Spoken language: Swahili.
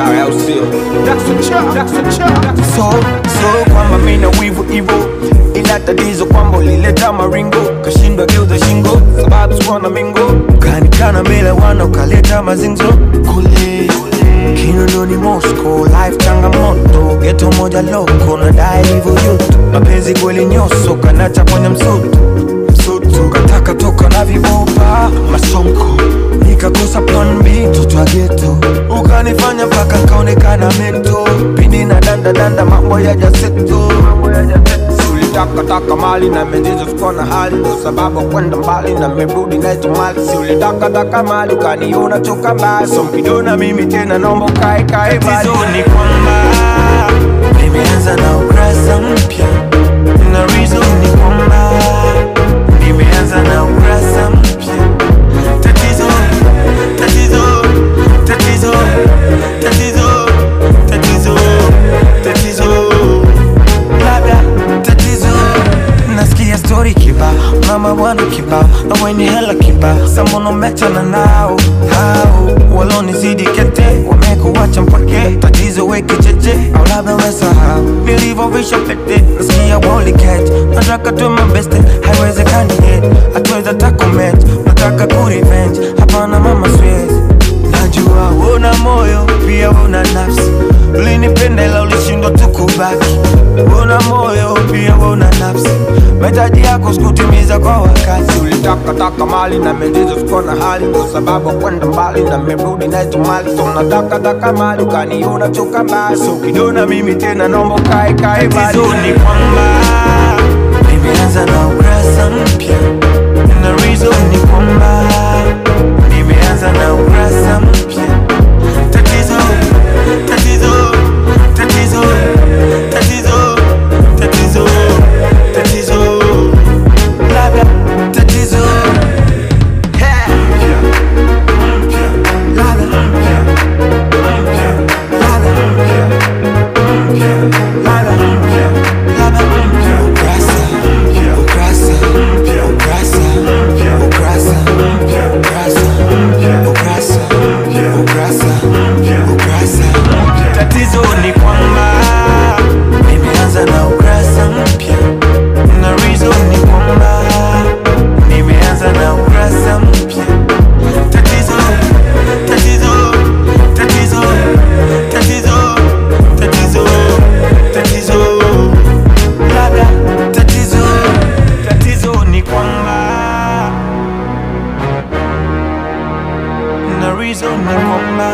chawe au sio? So kwamba mina wivu ivo, ila tatizo kwamba ulileta maringo, kashindwa geuza shingo sababu sikuwa na mingo, ukanikana mbele wana ukaleta mazinzo kule Kinondoni Moscow, life changamoto, ghetto moja loko na dai hivyo yutu, mapenzi kweli nyoso kanacha kwenye msutu kataka toka na vibopa masonko, nikakosa plan B toto wa ghetto, ukanifanya paka kaonekana mento, pindi na danda mambo ya jaseto, Ulitaka mali na mejizo sikuwa na hali, ndo sababu kwenda mbali na merudi na ito mali. Si ulitaka mali ukaniona choka mbali, so mpidona mimi tena nombo kai bali. Tatizo ni kwamba nimeanza na ukurasa mpya, na reason ni kwamba nimeanza na ukurasa mpya. Tatizo nasikia story kiba, mama wana kiba, na weni hela kiba, samono mechana nao hao walonizidi kete, wamekuwacha mpake. Tatizo weki cheche, au labda wesahau nilivyovisha pete. Nasikia wali catch, nataka tuwe mabeste, haiwezekani yet, hatuweza takomet, nataka kurevenge, hapana mama siwezi. Najua una moyo, pia una nafsi, ulinipenda ila ulishindwa tu kubaki. Una moyo, pia una nafsi, mahitaji yako sikutimiza kwa wakati. Ulitaka mali na mejizo sikuwa na hali, ndo sababu kwenda mbali na merudi na ito mali. So nataka mali ukaniona choka mbali, so kidona mimi tena nombo kai bali. Tatizo ni kwamba nimeanza na ukurasa mpya, na reason ni kwamba nimeanza na ukurasa mpya. Tatizo labda tatizo Tatizo ni kwamba nimeanza na ukurasa mpya, na reason ni kwamba nimeanza na ukurasa mpya. Tatizo labda tatizo ni kwamba, na reason ni kwamba